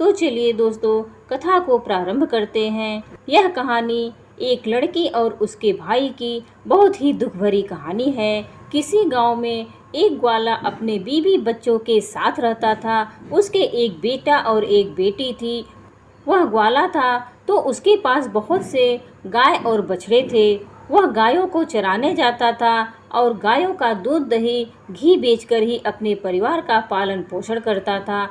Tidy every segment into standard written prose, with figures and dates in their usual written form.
तो चलिए दोस्तों, कथा को प्रारंभ करते हैं। यह कहानी एक लड़की और उसके भाई की बहुत ही दुख भरी कहानी है। किसी गांव में एक ग्वाला अपने बीवी बच्चों के साथ रहता था। उसके एक बेटा और एक बेटी थी। वह ग्वाला था तो उसके पास बहुत से गाय और बछड़े थे। वह गायों को चराने जाता था और गायों का दूध, दही, घी बेचकर ही अपने परिवार का पालन पोषण करता था।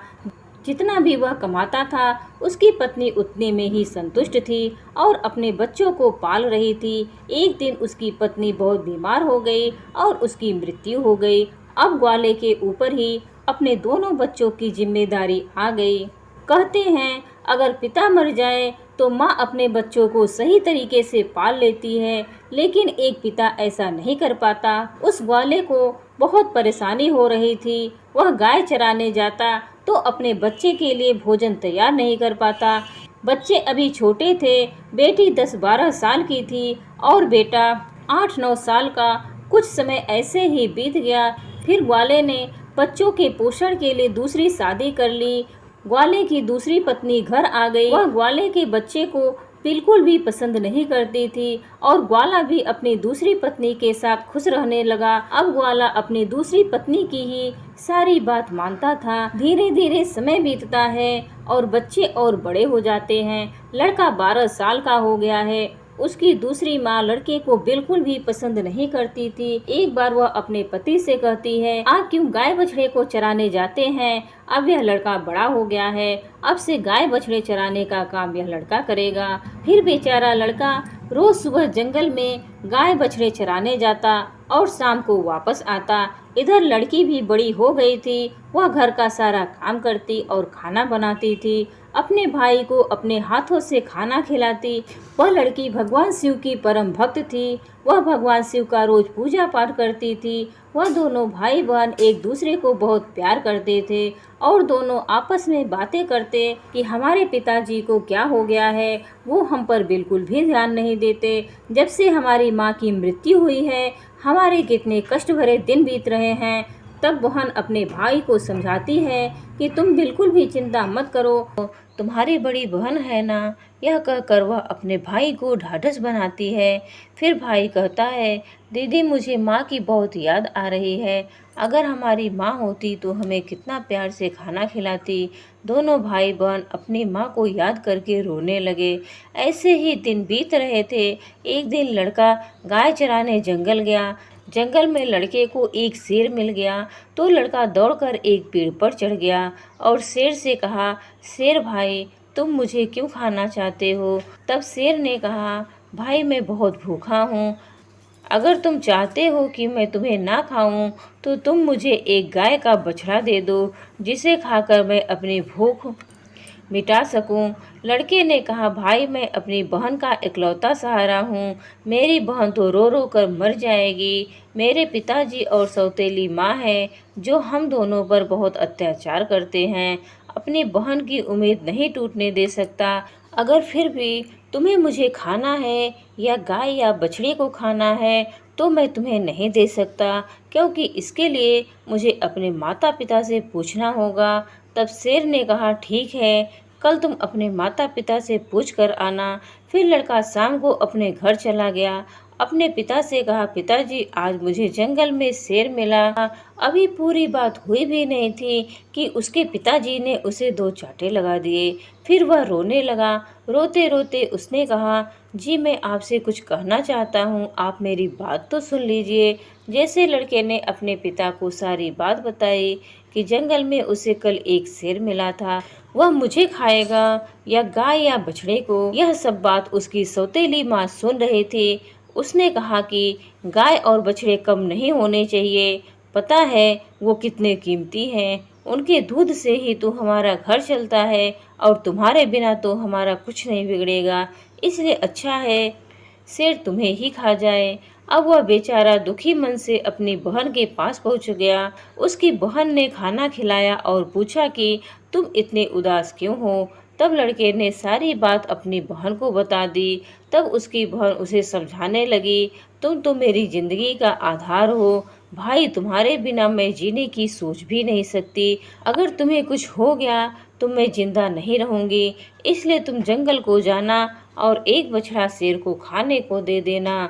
जितना भी वह कमाता था उसकी पत्नी उतने में ही संतुष्ट थी और अपने बच्चों को पाल रही थी। एक दिन उसकी पत्नी बहुत बीमार हो गई और उसकी मृत्यु हो गई। अब ग्वाले के ऊपर ही अपने दोनों बच्चों की जिम्मेदारी आ गई। कहते हैं अगर पिता मर जाए तो माँ अपने बच्चों को सही तरीके से पाल लेती है, लेकिन एक पिता ऐसा नहीं कर पाता। उस ग्वाले को बहुत परेशानी हो रही थी। वह गाय चराने जाता तो अपने बच्चे के लिए भोजन तैयार नहीं कर पाता। बच्चे अभी छोटे थे। बेटी 10-12 साल की थी और बेटा 8-9 साल का। कुछ समय ऐसे ही बीत गया। फिर ग्वाले ने बच्चों के पोषण के लिए दूसरी शादी कर ली। ग्वाले की दूसरी पत्नी घर आ गई। वह ग्वाले के बच्चे को बिल्कुल भी पसंद नहीं करती थी और ग्वाला भी अपनी दूसरी पत्नी के साथ खुश रहने लगा। अब ग्वाला अपनी दूसरी पत्नी की ही सारी बात मानता था। धीरे धीरे समय बीतता है और बच्चे और बड़े हो जाते हैं। लड़का 12 साल का हो गया है। उसकी दूसरी माँ लड़के को बिल्कुल भी पसंद नहीं करती थी। एक बार वह अपने पति से कहती है, आप क्यों गाय बछड़े को चराने जाते हैं? अब यह लड़का बड़ा हो गया है। अब से गाय बछड़े चराने का काम यह लड़का करेगा। फिर बेचारा लड़का रोज सुबह जंगल में गाय बछड़े चराने जाता और शाम को वापस आता। इधर लड़की भी बड़ी हो गई थी। वह घर का सारा काम करती और खाना बनाती थी। अपने भाई को अपने हाथों से खाना खिलाती। वह लड़की भगवान शिव की परम भक्त थी। वह भगवान शिव का रोज पूजा पाठ करती थी। वह दोनों भाई बहन एक दूसरे को बहुत प्यार करते थे और दोनों आपस में बातें करते कि हमारे पिताजी को क्या हो गया है, वो हम पर बिल्कुल भी ध्यान नहीं देते। जब से हमारी माँ की मृत्यु हुई है हमारे कितने कष्ट भरे दिन बीत रहे हैं। तब बहन अपने भाई को समझाती है कि तुम बिल्कुल भी चिंता मत करो, तुम्हारी बड़ी बहन है ना। यह कहकर वह अपने भाई को ढाढ़स बनाती है। फिर भाई कहता है, दीदी मुझे माँ की बहुत याद आ रही है। अगर हमारी माँ होती तो हमें कितना प्यार से खाना खिलाती। दोनों भाई बहन अपनी माँ को याद करके रोने लगे। ऐसे ही दिन बीत रहे थे। एक दिन लड़का गाय चराने जंगल गया। जंगल में लड़के को एक शेर मिल गया तो लड़का दौड़कर एक पेड़ पर चढ़ गया और शेर से कहा, शेर भाई तुम मुझे क्यों खाना चाहते हो? तब शेर ने कहा, भाई मैं बहुत भूखा हूँ। अगर तुम चाहते हो कि मैं तुम्हें ना खाऊं तो तुम मुझे एक गाय का बछड़ा दे दो, जिसे खाकर मैं अपनी भूख मिटा सकूं। लड़के ने कहा, भाई मैं अपनी बहन का इकलौता सहारा हूँ। मेरी बहन तो रो रो कर मर जाएगी। मेरे पिताजी और सौतेली माँ है जो हम दोनों पर बहुत अत्याचार करते हैं। अपनी बहन की उम्मीद नहीं टूटने दे सकता। अगर फिर भी तुम्हें मुझे खाना है या गाय या बछड़े को खाना है तो मैं तुम्हें नहीं दे सकता, क्योंकि इसके लिए मुझे अपने माता पिता से पूछना होगा। तब शेर ने कहा, ठीक है, कल तुम अपने माता पिता से पूछ कर आना। फिर लड़का शाम को अपने घर चला गया। अपने पिता से कहा, पिताजी आज मुझे जंगल में शेर मिला। अभी पूरी बात हुई भी नहीं थी कि उसके पिताजी ने उसे 2 चांटे लगा दिए। फिर वह रोने लगा। रोते रोते उसने कहा, जी मैं आपसे कुछ कहना चाहता हूँ, आप मेरी बात तो सुन लीजिए। जैसे लड़के ने अपने पिता को सारी बात बताई कि जंगल में उसे कल एक शेर मिला था, वह मुझे खाएगा या गाय या बछड़े को। यह सब बात उसकी सौतेली माँ सुन रही थी। उसने कहा कि गाय और बछड़े कम नहीं होने चाहिए। पता है वो कितने कीमती हैं। उनके दूध से ही तो हमारा घर चलता है और तुम्हारे बिना तो हमारा कुछ नहीं बिगड़ेगा। इसलिए अच्छा है शेर तुम्हें ही खा जाए। अब वह बेचारा दुखी मन से अपनी बहन के पास पहुंच गया। उसकी बहन ने खाना खिलाया और पूछा कि तुम इतने उदास क्यों हो? तब लड़के ने सारी बात अपनी बहन को बता दी। तब उसकी बहन उसे समझाने लगी, तुम तो मेरी जिंदगी का आधार हो, भाई तुम्हारे बिना मैं जीने की सोच भी नहीं सकती। अगर तुम्हें कुछ हो गया तो मैं जिंदा नहीं रहूंगी। इसलिए तुम जंगल को जाना और एक बछड़ा शेर को खाने को दे देना।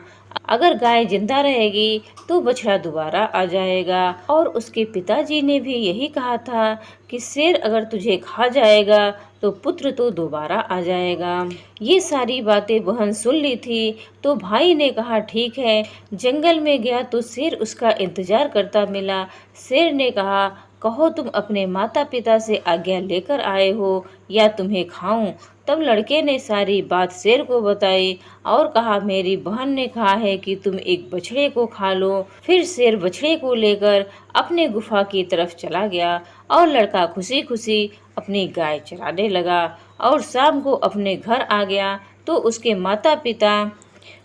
अगर गाय जिंदा रहेगी तो बछड़ा दोबारा आ जाएगा। और उसके पिताजी ने भी यही कहा था कि शेर अगर तुझे खा जाएगा तो पुत्र तो दोबारा आ जाएगा। ये सारी बातें बहन सुन ली थी तो भाई ने कहा ठीक है। जंगल में गया तो शेर उसका इंतजार करता मिला। शेर ने कहा, कहो तुम अपने माता पिता से आज्ञा लेकर आए हो या तुम्हें खाऊं। तब लड़के ने सारी बात शेर को बताई और कहा, मेरी बहन ने कहा है कि तुम एक बछड़े को खा लो। फिर शेर बछड़े को लेकर अपने गुफा की तरफ चला गया और लड़का खुशी खुशी अपनी गाय चराने लगा। और शाम को अपने घर आ गया तो उसके माता पिता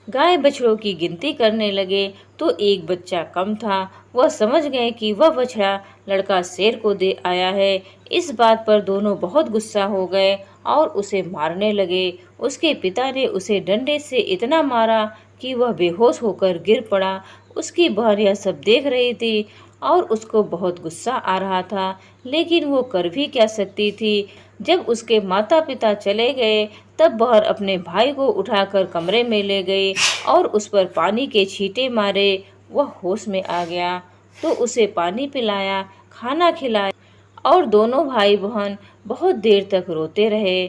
गाय बछड़ों की गिनती करने लगे तो एक बच्चा कम था। वह समझ गए कि वह बछड़ा लड़का शेर को दे आया है। इस बात पर दोनों बहुत गुस्सा हो गए और उसे मारने लगे। उसके पिता ने उसे डंडे से इतना मारा कि वह बेहोश होकर गिर पड़ा। उसकी बहन यह सब देख रही थी और उसको बहुत गुस्सा आ रहा था, लेकिन वो कर भी क्या सकती थी। जब उसके माता पिता चले गए तब बहन अपने भाई को उठाकर कमरे में ले गई और उस पर पानी के छींटे मारे। वह होश में आ गया तो उसे पानी पिलाया, खाना खिलाया और दोनों भाई बहन बहुत देर तक रोते रहे।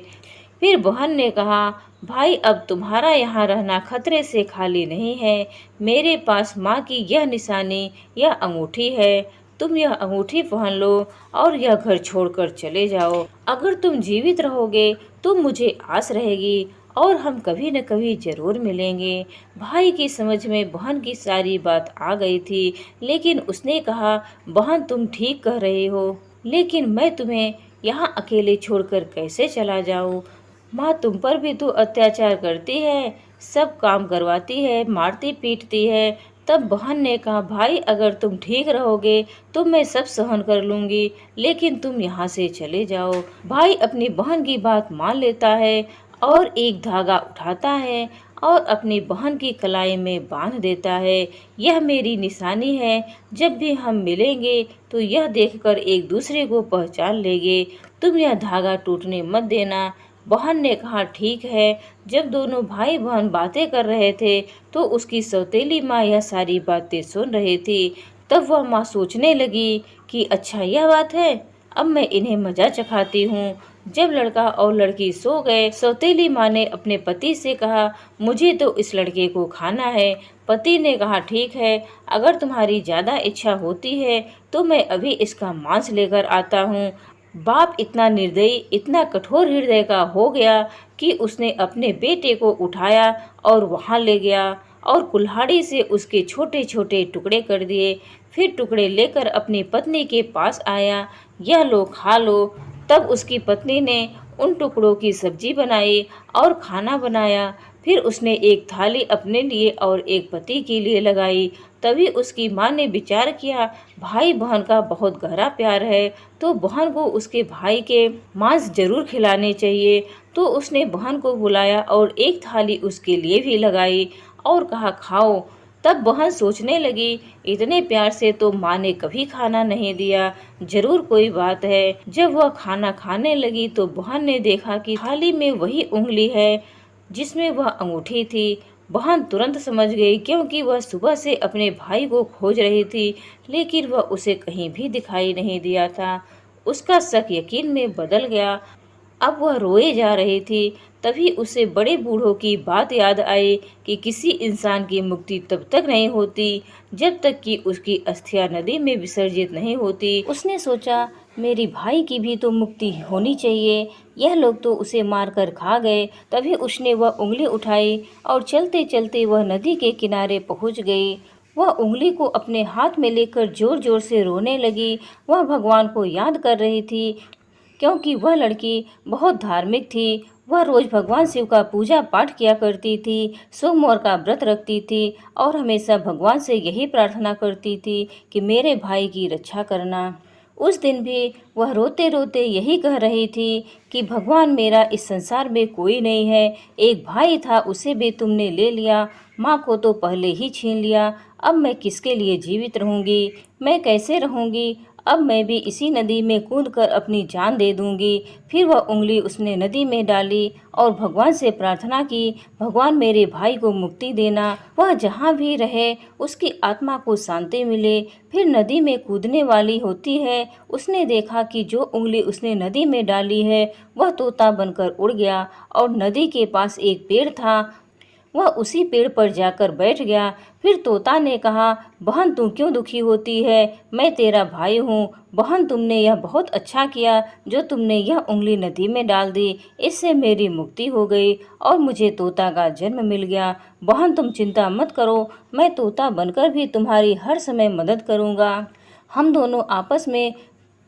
फिर बहन ने कहा, भाई अब तुम्हारा यहाँ रहना खतरे से खाली नहीं है। मेरे पास माँ की यह निशानी, यह अंगूठी है। तुम यह अंगूठी पहन लो और यह घर छोड़कर चले जाओ। अगर तुम जीवित रहोगे तो मुझे आस रहेगी और हम कभी न कभी जरूर मिलेंगे। भाई की समझ में बहन की सारी बात आ गई थी, लेकिन उसने कहा, बहन तुम ठीक कह रही हो, लेकिन मैं तुम्हें यहाँ अकेले छोड़कर कैसे चला जाऊँ। माँ तुम पर भी तो अत्याचार करती है, सब काम करवाती है, मारती पीटती है। तब बहन ने कहा, भाई अगर तुम ठीक रहोगे तो मैं सब सहन कर लूंगी, लेकिन तुम यहाँ से चले जाओ। भाई अपनी बहन की बात मान लेता है और एक धागा उठाता है और अपनी बहन की कलाई में बांध देता है। यह मेरी निशानी है, जब भी हम मिलेंगे तो यह देखकर एक दूसरे को पहचान लेंगे। तुम यह धागा टूटने मत देना। बहन ने कहा, ठीक है। जब दोनों भाई बहन बातें कर रहे थे तो उसकी सौतेली माँ यह सारी बातें सुन रही थी। तब वह माँ सोचने लगी कि अच्छा यह बात है, अब मैं इन्हें मजा चखाती हूँ। जब लड़का और लड़की सो गए, सौतेली माँ ने अपने पति से कहा, मुझे तो इस लड़के को खाना है। पति ने कहा, ठीक है, अगर तुम्हारी ज्यादा इच्छा होती है तो मैं अभी इसका मांस लेकर आता हूँ। बाप इतना निर्दयी, इतना कठोर हृदय का हो गया कि उसने अपने बेटे को उठाया और वहां ले गया और कुल्हाड़ी से उसके छोटे छोटे टुकड़े कर दिए। फिर टुकड़े लेकर अपनी पत्नी के पास आया, यह लो खा लो। तब उसकी पत्नी ने उन टुकड़ों की सब्जी बनाई और खाना बनाया। फिर उसने एक थाली अपने लिए और एक पति के लिए लगाई। तभी उसकी माँ ने विचार किया, भाई बहन का बहुत गहरा प्यार है तो बहन को उसके भाई के मांस जरूर खिलाने चाहिए। तो उसने बहन को बुलाया और एक थाली उसके लिए भी लगाई और कहा, खाओ। तब बहन सोचने लगी, इतने प्यार से तो माँ ने कभी खाना नहीं दिया, जरूर कोई बात है। जब वह खाना खाने लगी तो बहन ने देखा कि थाली में वही उंगली है जिसमें वह अंगूठी थी। बहन तुरंत समझ गई, क्योंकि वह सुबह से अपने भाई को खोज रही थी, लेकिन वह उसे कहीं भी दिखाई नहीं दिया था। उसका शक यकीन में बदल गया। अब वह रोए जा रही थी। तभी उसे बड़े बूढ़ों की बात याद आई कि किसी इंसान की मुक्ति तब तक नहीं होती जब तक कि उसकी अस्थियां नदी में विसर्जित नहीं होती। उसने सोचा, मेरी भाई की भी तो मुक्ति होनी चाहिए, यह लोग तो उसे मारकर खा गए। तभी उसने वह उंगली उठाई और चलते चलते वह नदी के किनारे पहुंच गई। वह उंगली को अपने हाथ में लेकर जोर जोर से रोने लगी। वह भगवान को याद कर रही थी, क्योंकि वह लड़की बहुत धार्मिक थी। वह रोज भगवान शिव का पूजा पाठ किया करती थी, सोमवार का व्रत रखती थी और हमेशा भगवान से यही प्रार्थना करती थी कि मेरे भाई की रक्षा करना। उस दिन भी वह रोते रोते यही कह रही थी कि भगवान, मेरा इस संसार में कोई नहीं है। एक भाई था, उसे भी तुमने ले लिया, माँ को तो पहले ही छीन लिया। अब मैं किसके लिए जीवित रहूँगी? मैं कैसे रहूँगी? अब मैं भी इसी नदी में कूदकर अपनी जान दे दूंगी। फिर वह उंगली उसने नदी में डाली और भगवान से प्रार्थना की, भगवान मेरे भाई को मुक्ति देना, वह जहाँ भी रहे उसकी आत्मा को शांति मिले। फिर नदी में कूदने वाली होती है, उसने देखा कि जो उंगली उसने नदी में डाली है वह तोता बनकर उड़ गया और नदी के पास एक पेड़ था, वह उसी पेड़ पर जाकर बैठ गया। फिर तोता ने कहा, बहन तू क्यों दुखी होती है? मैं तेरा भाई हूँ। बहन, तुमने यह बहुत अच्छा किया जो तुमने यह उंगली नदी में डाल दी, इससे मेरी मुक्ति हो गई और मुझे तोता का जन्म मिल गया। बहन तुम चिंता मत करो, मैं तोता बनकर भी तुम्हारी हर समय मदद करूँगा। हम दोनों आपस में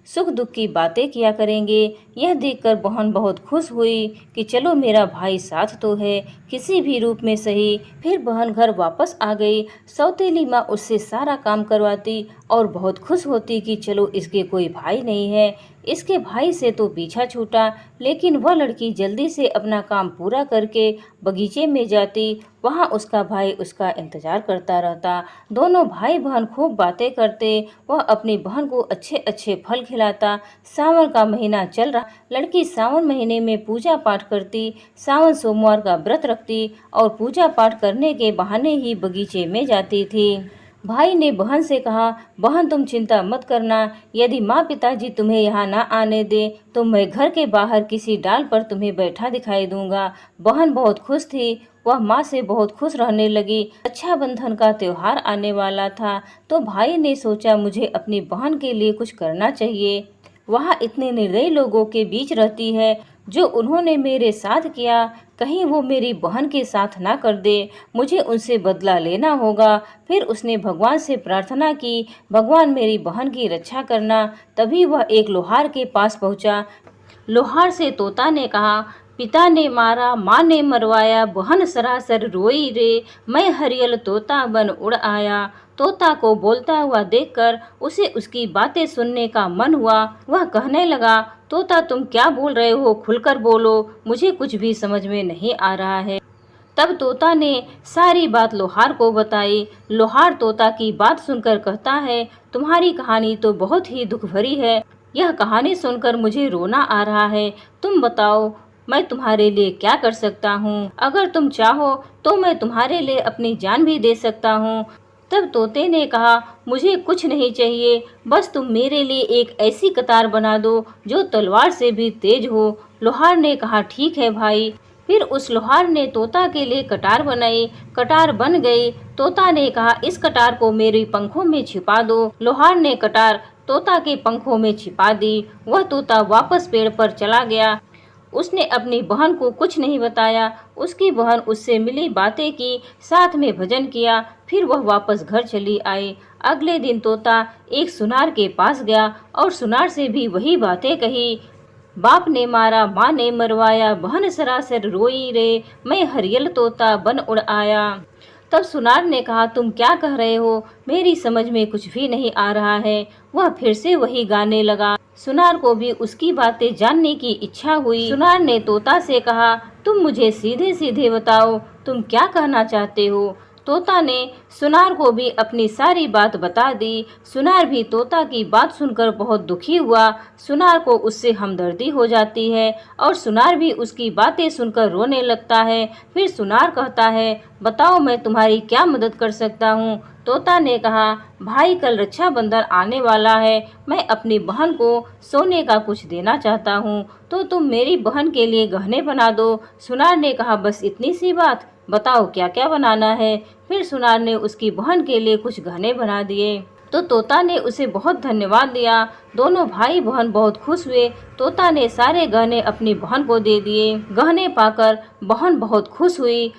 सुख दुख की बातें किया करेंगे। यह देखकर बहन बहुत खुश हुई कि चलो मेरा भाई साथ तो है, किसी भी रूप में सही। फिर बहन घर वापस आ गई। सौतेली माँ उससे सारा काम करवाती और बहुत खुश होती कि चलो इसके कोई भाई नहीं है। इसके भाई से तो पीछा छूटा, लेकिन वह लड़की जल्दी से अपना काम पूरा करके बगीचे में जाती। वहाँ उसका भाई उसका इंतजार करता रहता। दोनों भाई बहन खूब बातें करते। वह अपनी बहन को अच्छे अच्छे फल खिलाता। सावन का महीना चल रहा, लड़की सावन महीने में पूजा पाठ करती। सावन सोमवार का व्रत रखती और पूजा पाठ करने के बहाने ही बगीचे में जाती थी। भाई ने बहन से कहा, बहन तुम चिंता मत करना, यदि माँ पिताजी तुम्हें यहाँ ना आने दे तो मैं घर के बाहर किसी डाल पर तुम्हें बैठा दिखाई दूंगा। बहन बहुत खुश थी, वह माँ से बहुत खुश रहने लगी। रक्षाबंधन का त्योहार आने वाला था तो भाई ने सोचा मुझे अपनी बहन के लिए कुछ करना चाहिए। वहाँ इतने निर्दयी लोगों के बीच रहती है, जो उन्होंने मेरे साथ किया कहीं वो मेरी बहन के साथ ना कर दे, मुझे उनसे बदला लेना होगा। फिर उसने भगवान से प्रार्थना की, भगवान मेरी बहन की रक्षा करना। तभी वह एक लोहार के पास पहुंचा। लोहार से तोता ने कहा, पिता ने मारा, माँ ने मरवाया, बहन सरासर रोई रे, मैं हरियल तोता बन उड़ आया। तोता को बोलता हुआ देखकर उसे उसकी बातें सुनने का मन हुआ। वह कहने लगा, तोता तुम क्या बोल रहे हो? खुलकर बोलो, मुझे कुछ भी समझ में नहीं आ रहा है। तब तोता ने सारी बात लोहार को बताई। लोहार तोता की बात सुनकर कहता है, तुम्हारी कहानी तो बहुत ही दुख भरी है। यह कहानी सुनकर मुझे रोना आ रहा है। तुम बताओ मैं तुम्हारे लिए क्या कर सकता हूँ? अगर तुम चाहो तो मैं तुम्हारे लिए अपनी जान भी दे सकता हूँ। तब तोते ने कहा, मुझे कुछ नहीं चाहिए, बस तुम मेरे लिए एक ऐसी कतार बना दो जो तलवार से भी तेज हो। लोहार ने कहा, ठीक है भाई। फिर उस लोहार ने तोता के लिए कटार बनाई। कटार बन गई। तोता ने कहा, इस कटार को मेरे पंखों में छिपा दो। लोहार ने कटार तोता के पंखों में छिपा दी। वह तोता वापस पेड़ पर चला गया। उसने अपनी बहन को कुछ नहीं बताया। उसकी बहन उससे मिली बातें की, साथ में भजन किया। फिर वह वापस घर चली आई। अगले दिन तोता एक सुनार के पास गया और सुनार से भी वही बातें कही। बाप ने मारा, माँ ने मरवाया, बहन सरासर रोई रे, मैं हरियल तोता बन उड़ आया। तब सुनार ने कहा, तुम क्या कह रहे हो? मेरी समझ में कुछ भी नहीं आ रहा है। वह फिर से वही गाने लगा। सुनार को भी उसकी बातें जानने की इच्छा हुई। सुनार ने तोता से कहा, तुम मुझे सीधे सीधे बताओ, तुम क्या कहना चाहते हो? तोता ने सुनार को भी अपनी सारी बात बता दी। सुनार भी तोता की बात सुनकर बहुत दुखी हुआ। सुनार को उससे हमदर्दी हो जाती है और सुनार भी उसकी बातें सुनकर रोने लगता है। फिर सुनार कहता है, बताओ मैं तुम्हारी क्या मदद कर सकता हूँ? तोता ने कहा, भाई कल रक्षाबंधन आने वाला है, मैं अपनी बहन को सोने का कुछ देना चाहता हूँ, तो तुम मेरी बहन के लिए गहने बना दो। सुनार ने कहा, बस इतनी सी बात, बताओ क्या क्या बनाना है। फिर सुनार ने उसकी बहन के लिए कुछ गहने बना दिए। तो तोता ने उसे बहुत धन्यवाद दिया। दोनों भाई बहन बहुत खुश हुए। तोता ने सारे गहने अपनी बहन को दे दिए। गहने पाकर बहन बहुत खुश हुई।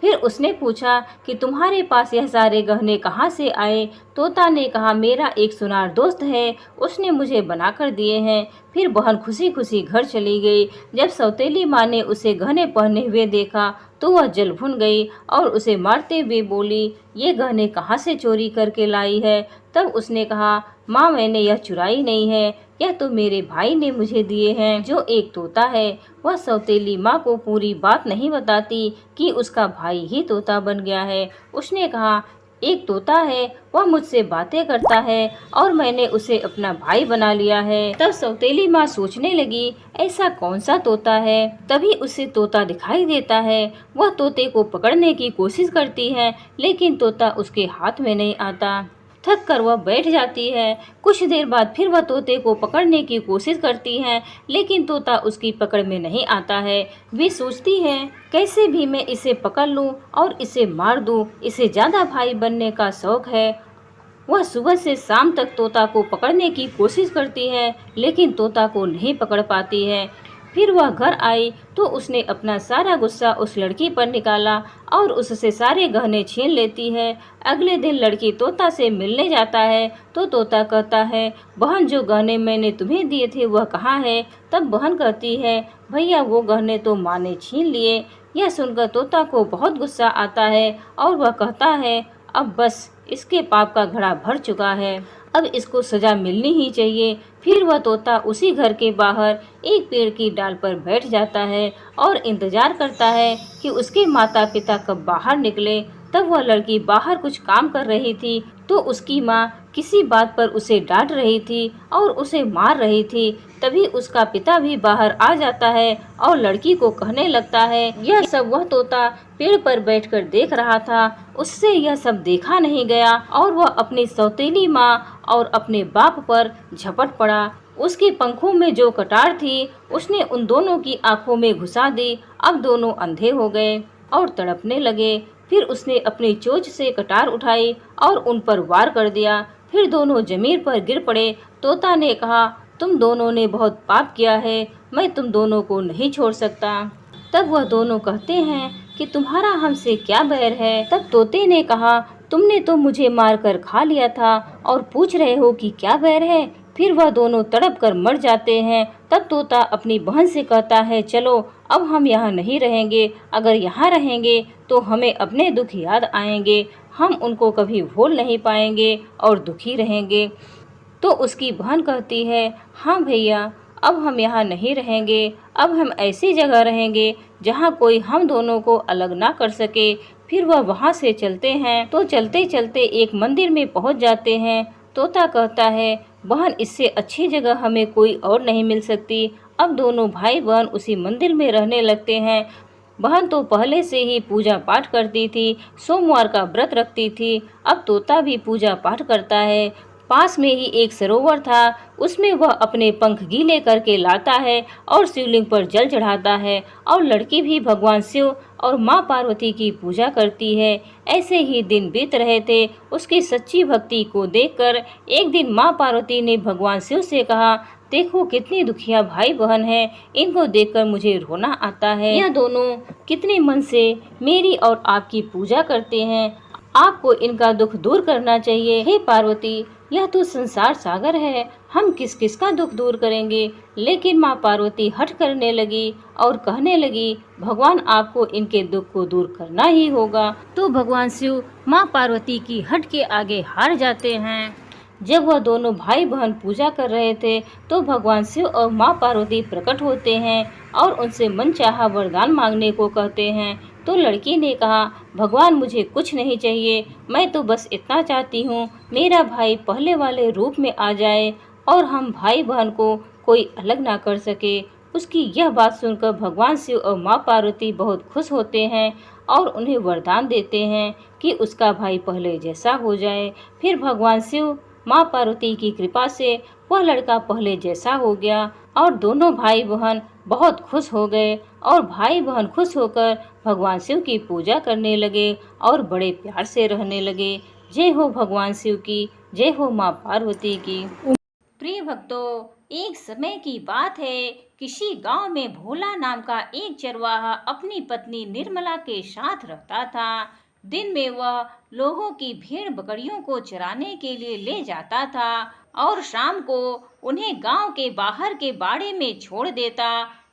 फिर उसने पूछा कि तुम्हारे पास यह सारे गहने कहाँ से आए। तोता ने कहा, मेरा एक सुनार दोस्त है, उसने मुझे बनाकर दिए हैं। फिर बहन खुशी खुशी घर चली गई। जब सौतेली माँ ने उसे गहने पहने हुए देखा तो वह जल भुन गई और उसे मारते हुए बोली, ये गहने कहाँ से चोरी करके लाई है। तब उसने कहा, माँ मैंने यह चुराई नहीं है, यह तो मेरे भाई ने मुझे दिए हैं जो एक तोता है। वह सौतेली माँ को पूरी बात नहीं बताती कि उसका भाई ही तोता बन गया है। उसने कहा, एक तोता है, वह मुझसे बातें करता है और मैंने उसे अपना भाई बना लिया है। तब सौतेली माँ सोचने लगी, ऐसा कौन सा तोता है। तभी उसे तोता दिखाई देता है। वह तोते को पकड़ने की कोशिश करती है, लेकिन तोता उसके हाथ में नहीं आता। थक कर वह बैठ जाती है। कुछ देर बाद फिर वह तोते को पकड़ने की कोशिश करती है, लेकिन तोता उसकी पकड़ में नहीं आता है। वे सोचती है, कैसे भी मैं इसे पकड़ लूं और इसे मार दूं, इसे ज्यादा भाई बनने का शौक है। वह सुबह से शाम तक तोता को पकड़ने की कोशिश करती है, लेकिन तोता को नहीं पकड़ पाती है। फिर वह घर आई तो उसने अपना सारा गुस्सा उस लड़की पर निकाला और उससे सारे गहने छीन लेती है। अगले दिन लड़की तोता से मिलने जाता है तो तोता कहता है, बहन जो गहने मैंने तुम्हें दिए थे वह कहाँ है। तब बहन कहती है, भैया वो गहने तो माँ ने छीन लिए। यह सुनकर तोता को बहुत गुस्सा आता है और वह कहता है, अब बस इसके पाप का घड़ा भर चुका है, अब इसको सजा मिलनी ही चाहिए। फिर वह तोता उसी घर के बाहर एक पेड़ की डाल पर बैठ जाता है और इंतजार करता है कि उसके माता पिता कब बाहर निकले। तब वह लड़की बाहर कुछ काम कर रही थी तो उसकी माँ किसी बात पर उसे डांट रही थी और उसे मार रही थी। तभी उसका पिता भी बाहर आ जाता है और लड़की को कहने लगता है, यह सब वह तोता पेड़ पर बैठकर देख रहा था, उससे यह सब देखा नहीं गया और वह अपनी सौतेली माँ और अपने बाप पर झपट पड़ा। उसके पंखों में जो कटार थी उसने उन दोनों की आंखों में घुसा दी। अब दोनों अंधे हो गए और तड़पने लगे। फिर उसने अपनी चोंच से कटार उठाई और उन पर वार कर दिया। फिर दोनों जमीन पर गिर पड़े। तोता ने कहा, तुम दोनों ने बहुत पाप किया है, मैं तुम दोनों को नहीं छोड़ सकता। तब वह दोनों कहते हैं कि तुम्हारा हमसे क्या बैर है। तब तोते ने कहा, तुमने तो मुझे मारकर खा लिया था और पूछ रहे हो कि क्या बैर है। फिर वह दोनों तड़प कर मर जाते हैं। तब तोता अपनी बहन से कहता है, चलो अब हम यहाँ नहीं रहेंगे, अगर यहाँ रहेंगे तो हमें अपने दुख याद आएंगे, हम उनको कभी भूल नहीं पाएंगे और दुखी रहेंगे। तो उसकी बहन कहती है, हाँ भैया, अब हम यहाँ नहीं रहेंगे, अब हम ऐसी जगह रहेंगे जहाँ कोई हम दोनों को अलग ना कर सके। फिर वह वहाँ से चलते हैं तो चलते चलते एक मंदिर में पहुँच जाते हैं। तोता कहता है, बहन इससे अच्छी जगह हमें कोई और नहीं मिल सकती। अब दोनों भाई बहन उसी मंदिर में रहने लगते हैं। बहन तो पहले से ही पूजा पाठ करती थी, सोमवार का व्रत रखती थी। अब तोता भी पूजा पाठ करता है। पास में ही एक सरोवर था, उसमें वह अपने पंख गीले करके लाता है और शिवलिंग पर जल चढ़ाता है और लड़की भी भगवान शिव और माँ पार्वती की पूजा करती है। ऐसे ही दिन बीत रहे थे। उसकी सच्ची भक्ति को देखकर एक दिन माँ पार्वती ने भगवान शिव से कहा, देखो कितनी दुखिया भाई बहन है, इनको देखकर मुझे रोना आता है। यह दोनों कितने मन से मेरी और आपकी पूजा करते हैं, आपको इनका दुख दूर करना चाहिए। हे पार्वती, यह तो संसार सागर है, हम किस किस का दुख दूर करेंगे। लेकिन माँ पार्वती हठ करने लगी और कहने लगी, भगवान आपको इनके दुख को दूर करना ही होगा। तो भगवान शिव माँ पार्वती की हठ के आगे हार जाते हैं। जब वह दोनों भाई बहन पूजा कर रहे थे तो भगवान शिव और माँ पार्वती प्रकट होते हैं और उनसे मनचाहा वरदान मांगने को कहते हैं। तो लड़की ने कहा, भगवान मुझे कुछ नहीं चाहिए, मैं तो बस इतना चाहती हूँ मेरा भाई पहले वाले रूप में आ जाए और हम भाई बहन को कोई अलग ना कर सके। उसकी यह बात सुनकर भगवान शिव और माँ पार्वती बहुत खुश होते हैं और उन्हें वरदान देते हैं कि उसका भाई पहले जैसा हो जाए। फिर भगवान शिव माँ पार्वती की कृपा से वह लड़का पहले जैसा हो गया और दोनों भाई बहन बहुत खुश हो गए और भाई बहन खुश होकर भगवान शिव की पूजा करने लगे और बड़े प्यार से रहने लगे। जय हो भगवान शिव की, जय हो माँ पार्वती की। प्रिय भक्तों, एक समय की बात है किसी गांव में भोला नाम का एक चरवाहा अपनी पत्नी निर्मला के साथ रहता था। दिन में वह लोगों की भेड़ बकरियों को चराने के लिए ले जाता था और शाम को उन्हें गांव के बाहर के बाड़े में छोड़ देता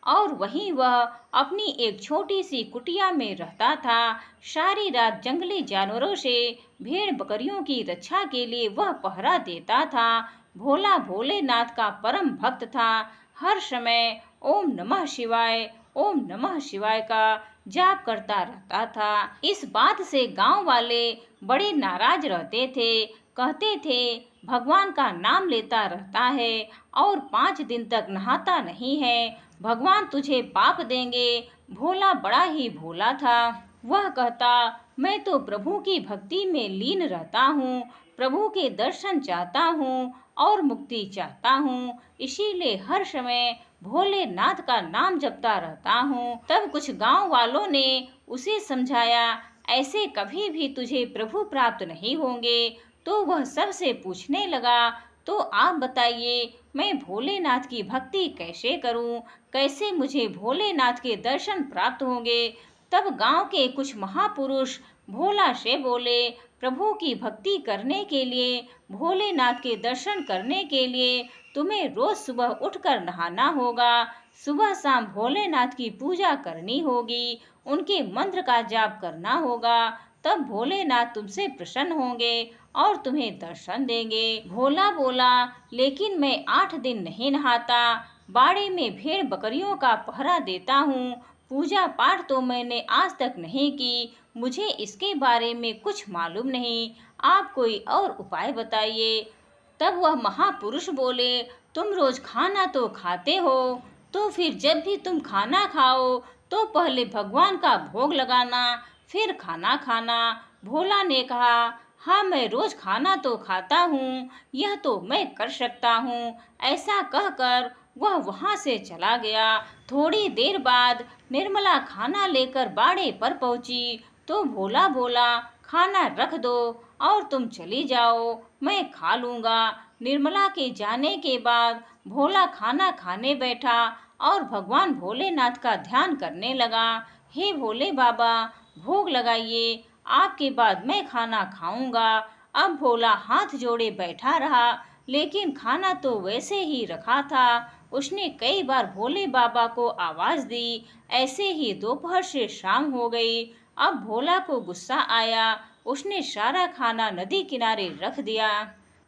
और वहीं वह अपनी एक छोटी सी कुटिया में रहता था। सारी रात जंगली जानवरों से भेड़ बकरियों की रक्षा के लिए वह पहरा देता था। भोला भोलेनाथ का परम भक्त था। हर समय ओम नमः शिवाय, ओम नमः शिवाय का जाप करता रहता था। इस बात से गांव वाले बड़े नाराज रहते थे। कहते थे भगवान का नाम लेता रहता है और 5 दिन तक नहाता नहीं है, भगवान तुझे पाप देंगे। भोला बड़ा ही भोला था। वह कहता मैं तो प्रभु की भक्ति में लीन रहता हूँ, प्रभु के दर्शन चाहता हूँ और मुक्ति चाहता हूँ, इसीलिए हर समय भोलेनाथ का नाम जपता रहता हूँ। तब कुछ गांव वालों ने उसे समझाया ऐसे कभी भी तुझे प्रभु प्राप्त नहीं होंगे। तो वह सबसे पूछने लगा तो आप बताइए मैं भोलेनाथ की भक्ति कैसे करूं, कैसे मुझे भोलेनाथ के दर्शन प्राप्त होंगे। तब गांव के कुछ महापुरुष भोला से बोले प्रभु की भक्ति करने के लिए, भोलेनाथ के दर्शन करने के लिए तुम्हें रोज सुबह उठकर नहाना होगा, सुबह शाम भोलेनाथ की पूजा करनी होगी, उनके मंत्र का जाप करना होगा, तब भोलेनाथ तुमसे प्रसन्न होंगे और तुम्हें दर्शन देंगे। भोला बोला लेकिन मैं 8 दिन नहीं नहाता, बाड़े में भेड़ बकरियों का पहरा देता हूँ, पूजा पाठ तो मैंने आज तक नहीं की, मुझे इसके बारे में कुछ मालूम नहीं, आप कोई और उपाय बताइए। तब वह महापुरुष बोले तुम रोज खाना तो खाते हो, तो फिर जब भी तुम खाना खाओ तो पहले भगवान का भोग लगाना, फिर खाना खाना। भोला ने कहा हाँ मैं रोज खाना तो खाता हूँ, यह तो मैं कर सकता हूँ। ऐसा कहकर वह वहाँ से चला गया। थोड़ी देर बाद निर्मला खाना लेकर बाड़े पर पहुँची तो भोला बोला खाना रख दो और तुम चली जाओ, मैं खा लूँगा। निर्मला के जाने के बाद भोला खाना खाने बैठा और भगवान भोलेनाथ का ध्यान करने लगा। हे भोले बाबा भोग लगाइए, आपके बाद मैं खाना खाऊंगा। अब भोला हाथ जोड़े बैठा रहा लेकिन खाना तो वैसे ही रखा था। उसने कई बार भोले बाबा को आवाज दी, ऐसे ही दोपहर से शाम हो गई। अब भोला को गुस्सा आया, उसने सारा खाना नदी किनारे रख दिया।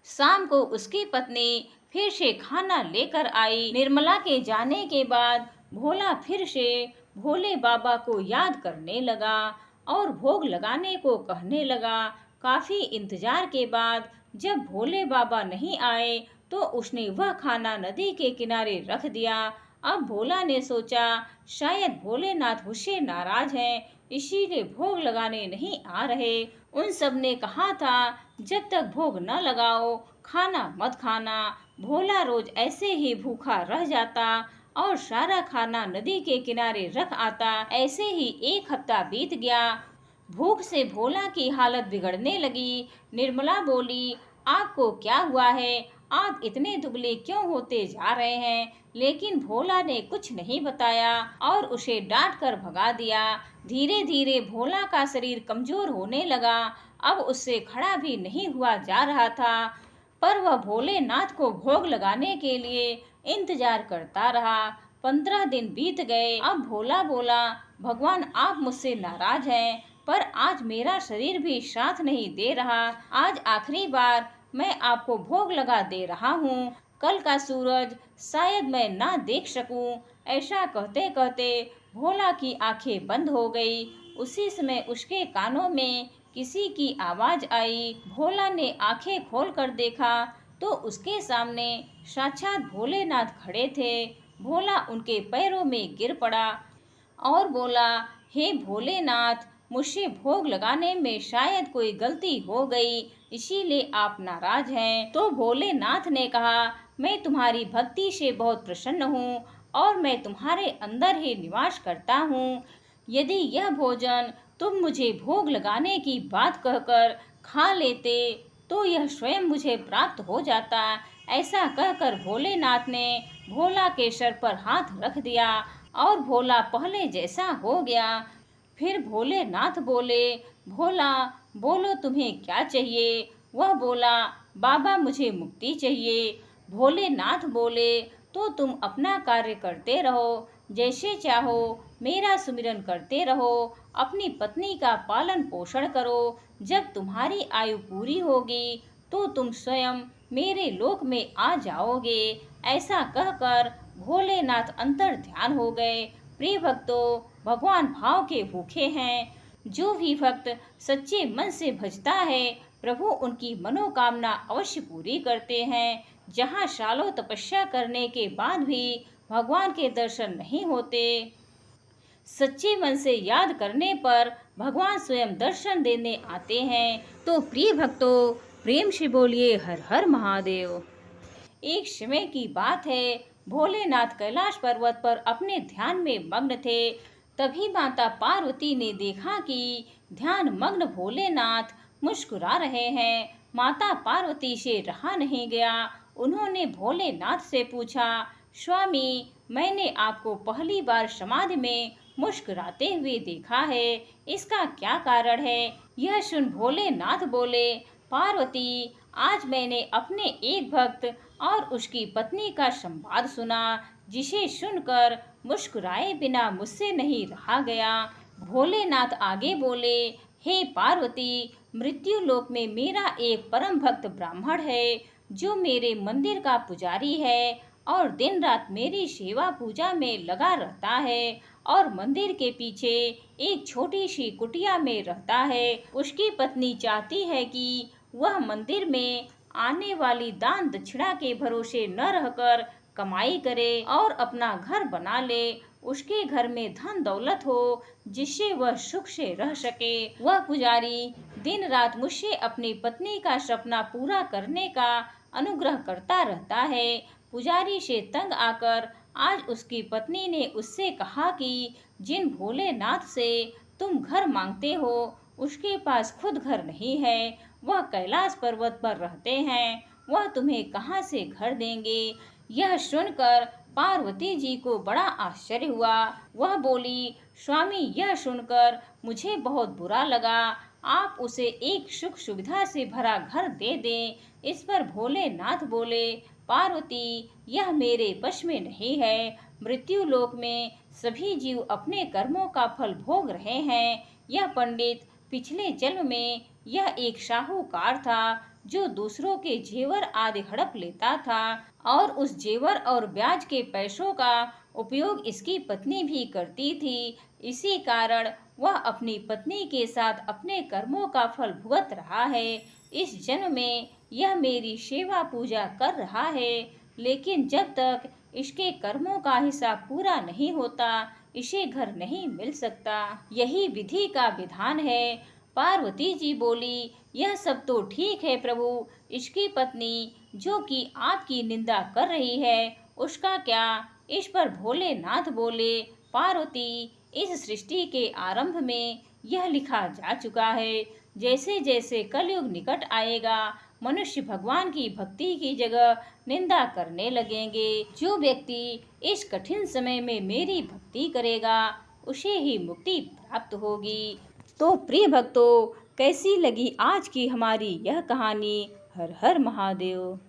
शाम को उसकी पत्नी फिर से खाना लेकर आई। निर्मला के जाने के बाद भोला फिर से भोले बाबा को याद करने लगा और भोग लगाने को कहने लगा। काफी इंतजार के बाद जब भोले बाबा नहीं आए तो उसने वह खाना नदी के किनारे रख दिया। अब भोला ने सोचा शायद भोलेनाथ मुझसे नाराज हैं, इसीलिए भोग लगाने नहीं आ रहे। उन सब ने कहा था जब तक भोग न लगाओ खाना मत खाना। भोला रोज ऐसे ही भूखा रह जाता और सारा खाना नदी के किनारे रख आता। ऐसे ही 1 हफ्ता बीत गया। भूख से भोला की हालत बिगड़ने लगी। निर्मला बोली आपको क्या हुआ है, आप इतने दुबले क्यों होते जा रहे हैं। लेकिन भोला ने कुछ नहीं बताया और उसे डांट कर भगा दिया। धीरे धीरे भोला का शरीर कमजोर होने लगा। अब उससे खड़ा भी नहीं हुआ जा रहा था, पर वह भोलेनाथ को भोग लगाने के लिए इंतजार करता रहा। 15 दिन बीत गए। अब भोला बोला भगवान आप मुझसे नाराज हैं, पर आज मेरा शरीर भी साथ नहीं दे रहा। आज आखिरी बार मैं आपको भोग लगा दे रहा हूँ, कल का सूरज शायद मैं ना देख सकूं। ऐसा कहते कहते भोला की आंखें बंद हो गई। उसी समय उसके कानों में किसी की आवाज आई। भोला ने आंखें खोलकर देखा तो उसके सामने साक्षात भोलेनाथ खड़े थे। भोला उनके पैरों में गिर पड़ा और बोला हे भोलेनाथ, मुझसे भोग लगाने में शायद कोई गलती हो गई, इसीलिए आप नाराज हैं। तो भोलेनाथ ने कहा मैं तुम्हारी भक्ति से बहुत प्रसन्न हूँ और मैं तुम्हारे अंदर ही निवास करता हूँ। यदि यह भोजन तुम मुझे भोग लगाने की बात कहकर खा लेते तो यह स्वयं मुझे प्राप्त हो जाता। ऐसा कहकर भोलेनाथ ने भोला के सर पर हाथ रख दिया और भोला पहले जैसा हो गया। फिर भोलेनाथ बोले, भोला बोलो तुम्हें क्या चाहिए? वह बोला, बाबा मुझे मुक्ति चाहिए। भोलेनाथ बोले, तो तुम अपना कार्य करते रहो, जैसे चाहो मेरा सुमिरन करते रहो, अपनी पत्नी का पालन पोषण करो। जब तुम्हारी आयु पूरी होगी तो तुम स्वयं मेरे लोक में आ जाओगे। ऐसा कहकर भोलेनाथ अंतर ध्यान हो गए। प्रिय भक्तों, भगवान भाव के भूखे हैं। जो भी भक्त सच्चे मन से भजता है, प्रभु उनकी मनोकामना अवश्य पूरी करते हैं। जहाँ सालों तपस्या करने के बाद भी भगवान के दर्शन नहीं होते, सच्चे मन से याद करने पर भगवान स्वयं दर्शन देने आते हैं। तो प्रिय भक्तों, प्रेम से बोलिए हर हर महादेव। एक समय की बात है, भोलेनाथ कैलाश पर्वत पर अपने ध्यान में मग्न थे। तभी माता पार्वती ने देखा कि ध्यान मग्न भोलेनाथ मुस्कुरा रहे हैं। माता पार्वती से रहा नहीं गया। उन्होंने भोलेनाथ से पूछा, स्वामी, मैंने आपको पहली बार समाधि में मुस्कुराते हुए देखा है, इसका क्या कारण है? यह सुन भोलेनाथ बोले, पार्वती, आज मैंने अपने एक भक्त और उसकी पत्नी का संवाद सुना, जिसे सुनकर मुस्कुराए बिना मुझसे नहीं रहा गया। भोलेनाथ आगे बोले, हे पार्वती, मृत्यु लोक में मेरा एक परम भक्त ब्राह्मण है, जो मेरे मंदिर का पुजारी है और दिन रात मेरी सेवा पूजा में लगा रहता है और मंदिर के पीछे एक छोटी सी कुटिया में रहता है। उसकी पत्नी चाहती है कि वह मंदिर में आने वाली दान दक्षिणा के भरोसे न रहकर कमाई करे और अपना घर बना ले। उसके घर में धन दौलत हो, जिससे वह सुख से रह सके। वह पुजारी दिन रात मुझसे अपनी पत्नी का सपना पूरा करने का अनुग्रह करता रहता है। पुजारी से तंग आकर आज उसकी पत्नी ने उससे कहा कि जिन भोलेनाथ से तुम घर मांगते हो, उसके पास खुद घर नहीं है, वह कैलाश पर्वत पर रहते हैं, वह तुम्हें कहाँ से घर देंगे? यह सुनकर पार्वती जी को बड़ा आश्चर्य हुआ। वह बोली, स्वामी, यह सुनकर मुझे बहुत बुरा लगा। आप उसे एक सुख सुविधा से भरा घर दे दें। इस पर भोलेनाथ बोले, पार्वती, यह मेरे वश में नहीं है। मृत्यु लोक में सभी जीव अपने कर्मों का फल भोग रहे हैं। यह पंडित पिछले जन्म में यह एक साहूकार था, जो दूसरों के जेवर आदि हड़प लेता था और उस जेवर और ब्याज के पैसों का उपयोग इसकी पत्नी भी करती थी। इसी कारण वह अपनी पत्नी के साथ अपने कर्मों का फल भुगत रहा है। इस जन्म में यह मेरी सेवा पूजा कर रहा है, लेकिन जब तक इसके कर्मों का हिसाब पूरा नहीं होता, इसे घर नहीं मिल सकता। यही विधि का विधान है। पार्वती जी बोली, यह सब तो ठीक है प्रभु, इसकी पत्नी जो कि आपकी निंदा कर रही है, उसका क्या? इस पर भोलेनाथ बोले, पार्वती, इस सृष्टि के आरंभ में यह लिखा जा चुका है। जैसे जैसे कलयुग निकट आएगा, मनुष्य भगवान की भक्ति की जगह निंदा करने लगेंगे। जो व्यक्ति इस कठिन समय में मेरी भक्ति करेगा, उसे ही मुक्ति प्राप्त होगी। तो प्रिय भक्तों, कैसी लगी आज की हमारी यह कहानी? हर हर महादेव।